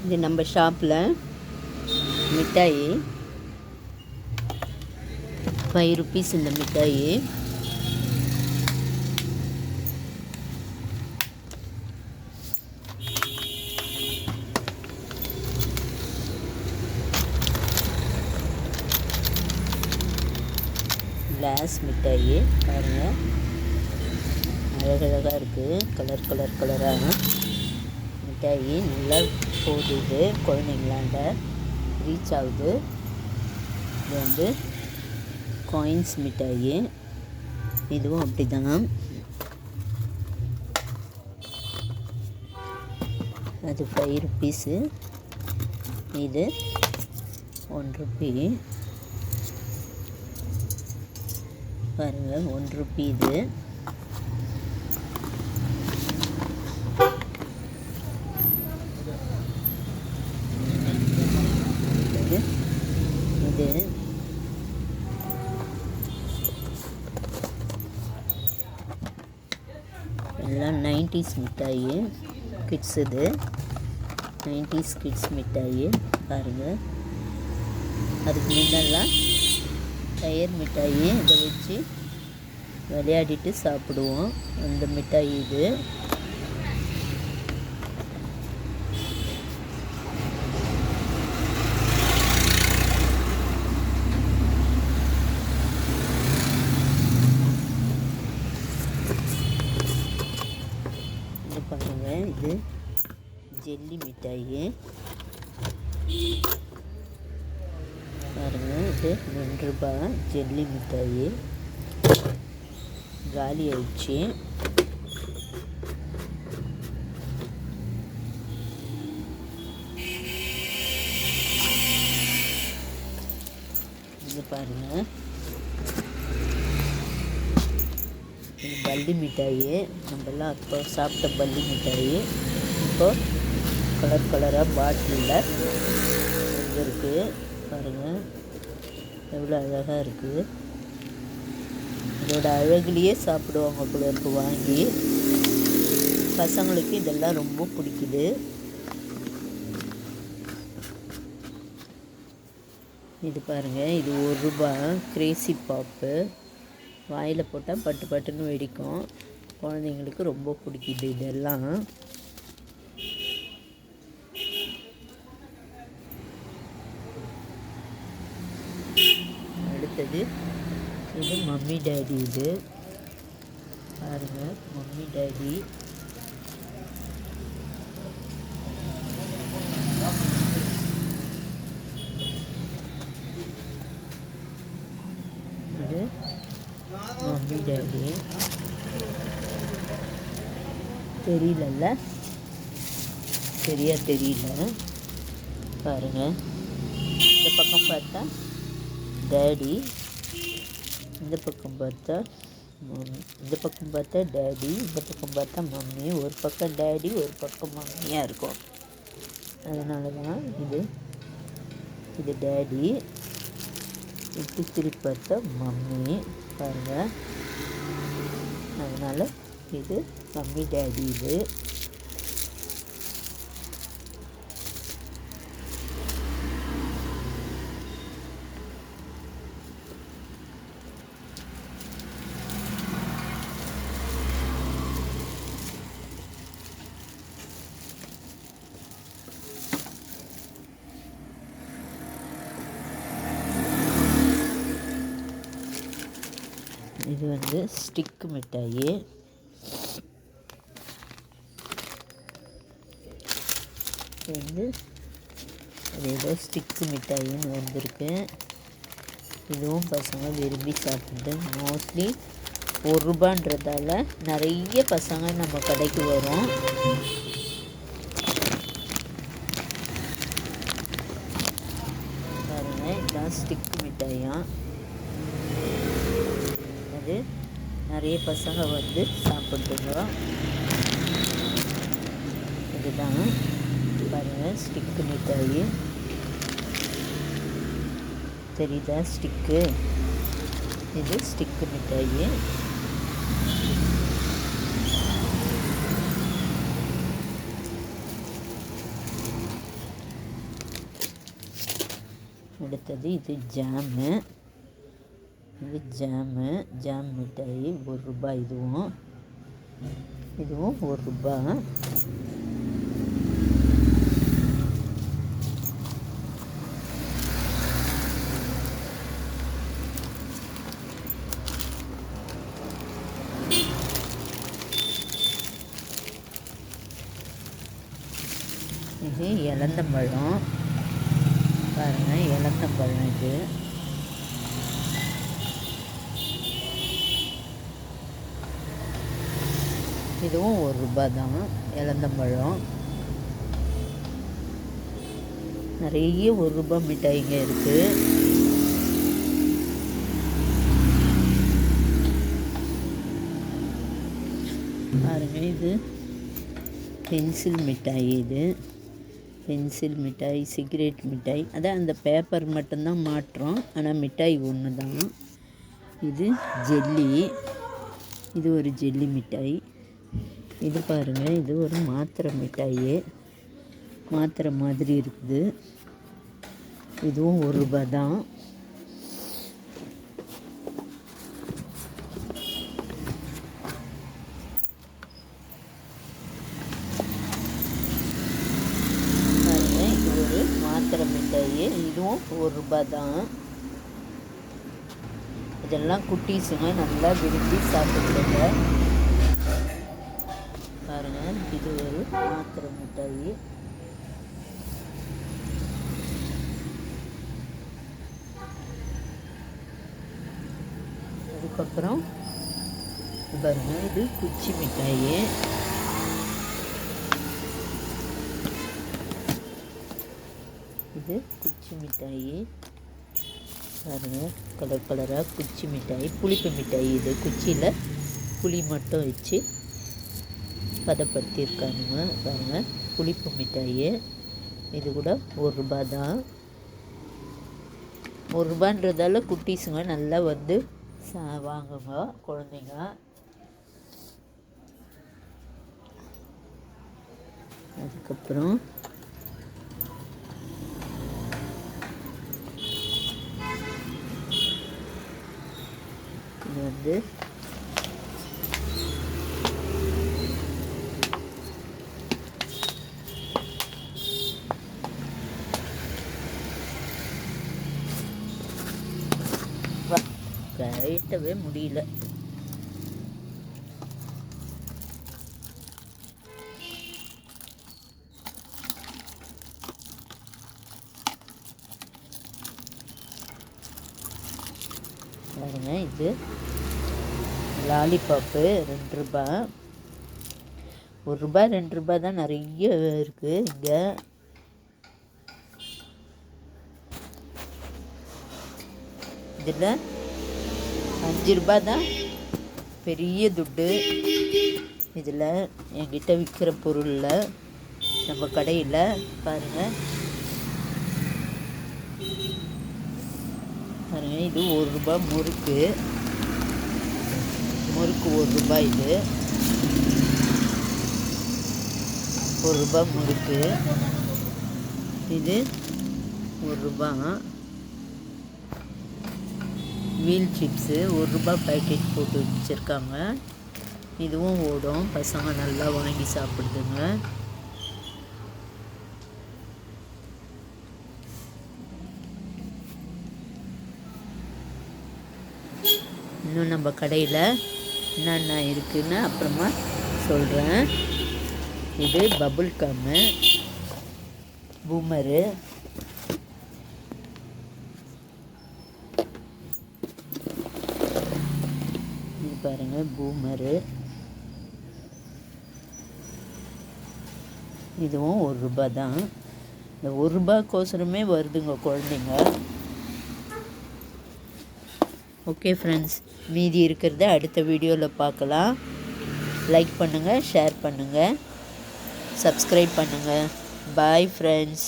இது நம்ம ஷாப்பில் மிட்டாய் 5 rupees இந்த மிட்டாய். கிளாஸ் மிட்டாய் பாருங்கள், அழகழகாக இருக்குது. கலராக மிட்டாய் நல்லா போகுது, குழந்தைங்களாண்ட ரீச் ஆகுது. இது வந்து காயின்ஸ் மிட்டாய், இதுவும் அப்படி தான். அது 5 rupees, இது 1 rupee. பாருங்கள், 1 rupee இது. இது எல்லாம் 90s மிட்டாய், கிட்ஸ். இது 90s கிட்ஸ் மிட்டாய் பாருங்கள். அதுக்கு முன்னெல்லாம் டயர் மிட்டாய், இதை வச்சு விளையாடிட்டு சாப்பிடுவோம். அந்த மிட்டாய் இது. இது பாருங்கள், இது ஜெல்லி மிட்டாய் பாருங்கள். இது 2 ரூபாய் ஜெல்லி மிட்டாய், காலி ஆயிடுச்சு. இது பாருங்கள், இது பல்லி மிட்டாய். நம்மலாம் அப்போ சாப்பிட்ட பல்லி மிட்டாய் இப்போ கலராக பாட்டிலில் இருக்குது. பாருங்கள், எவ்வளோ அழகாக இருக்குது. இதோட அழகுலேயே சாப்பிடுவாங்க போல இருக்கு வாங்கி. பசங்களுக்கு இதெல்லாம் ரொம்ப பிடிக்குது. இது பாருங்கள், இது 1 ரூபாய் கிரேசி பாப்பு. வாயில் போட்டால் பட்டுன்னு வெடிக்கும். குழந்தைங்களுக்கு ரொம்ப பிடிக்குது இதெல்லாம். அடுத்தது இது மம்மி டேடி. இது பாருங்கள், மம்மி டேடி. இது மம்மி டேடி. தெரியல, சரியா தெரியல. பாருங்கள், இந்த பக்கம் பார்த்தா டேடி, இந்த பக்கம் பார்த்தா மம்மி. இந்த பக்கம் பார்த்தா டேடி, இந்த பக்கம் பார்த்தா மம்மி. ஒரு பக்கம் டேடி, ஒரு பக்கம் மம்மியாக இருக்கும். அதனால தான் இது டேடி, இப்படி திருப்பி பார்த்தா மம்மி. பாருங்கள், அதனால் இது மம்மி டேடி. இது இது வந்து ஸ்டிக் மிட்டாய். இது வந்து அது ஏதோ ஸ்டிக்கு மிட்டாயின்னு வந்திருக்கு. இதுவும் பசங்க விரும்பி சாப்பிட்டு, மோஸ்ட்லி 1 ரூபான்றதால நிறைய பசங்க நம்ம கடைக்கு வரும். பாருங்கள், இதான் ஸ்டிக் மிட்டாயா. அது நிறைய பசங்க வந்து சாப்பிடுங்க. இதுதான் பாருங்கள், ஸ்டிக்கு மிட்டாய். தெரியுதா ஸ்டிக்கு? இது ஸ்டிக்கு மிட்டாய். அடுத்தது இது ஜாமு. இது ஜாம் மிட்டாய் ₹1. இதுவும் ₹1. இது இலந்தம்பழம். பாருங்கள், இலந்தம்பழம் இது. இதுவும் ₹1 தான். இலந்தம்பழம். நிறைய ₹1 மிட்டாய்ங்க இருக்குது. பாருங்க, இது பென்சில் மிட்டாய். இது பென்சில் மிட்டாய், சிகரெட் மிட்டாய். அதான் அந்த பேப்பர் மட்டும்தான் மாற்றோம், ஆனால் மிட்டாய் ஒன்று தான். இது ஜெல்லி. இது ஒரு ஜெல்லி மிட்டாய். இது பாருங்கள், இது ஒரு மாத்திரை மிட்டாய். மாத்திரை மாதிரி இருக்குது. இதுவும் ₹1 தான். மாத்திரை மிட்டாய். இதுவும் ₹1 தான். இதெல்லாம் குட்டீஸுங்க நல்லா விரும்பி சாப்பிடுங்க. பாருங்க, இது ஒரு மாத்திரை மிட்டாய். அதுக்கப்புறம் பாருங்க, இது குச்சி மிட்டாய். இது குச்சி மிட்டாய். பாருங்கள், கலர் கலராக குச்சி மிட்டாய். புளிப்பு மிட்டாய். இது குச்சியில் புளி மட்டும் வச்சு பதப்படுத்தியிருக்காங்க. பாருங்கள், புளிப்பு மிட்டாய். இது கூட ₹1 தான். ₹1ன்றதால குட்டீஸுங்க நல்லா வந்து வாங்குங்க குழந்தைங்க. அதுக்கப்புறம் இது வந்து கட்டவே முடியல. பாருங்க, இது லாலிபாப்பு ₹2. ₹1 ₹2 தான் நிறைய இருக்குது இங்கே. இதில் ₹5 தான் பெரிய துட்டு. இதில் என்கிட்ட விற்கிற பொருளில் நம்ம கடையில் பாருங்கள். பாருங்கள், இது ₹1 முறுக்கு. முறுக்கு ₹1. இது ₹1 முறுக்கு. இது ₹1. வீல் சிப்ஸு ₹1 பேக்கெட் போட்டு வச்சுருக்காங்க. இதுவும் ஓடும், பசங்க நல்லா வாங்கி சாப்பிடுதுங்க. இன்னும் நம்ம கடையில் என்னென்ன இருக்குதுன்னு அப்புறமா சொல்கிறேன். இது பபுள் கம்மு, பூமரு, இது பாருங்கள் பூமரு. இதுவும் ₹1 தான். இந்த ₹1கோசரமே வருதுங்க குழந்தைங்க. ஓகே ஃப்ரெண்ட்ஸ், மீதி இருக்கிறத அடுத்த வீடியோவில் பார்க்கலாம். லைக் பண்ணுங்கள், ஷேர் பண்ணுங்கள், சப்ஸ்கிரைப் பண்ணுங்கள். Bye friends.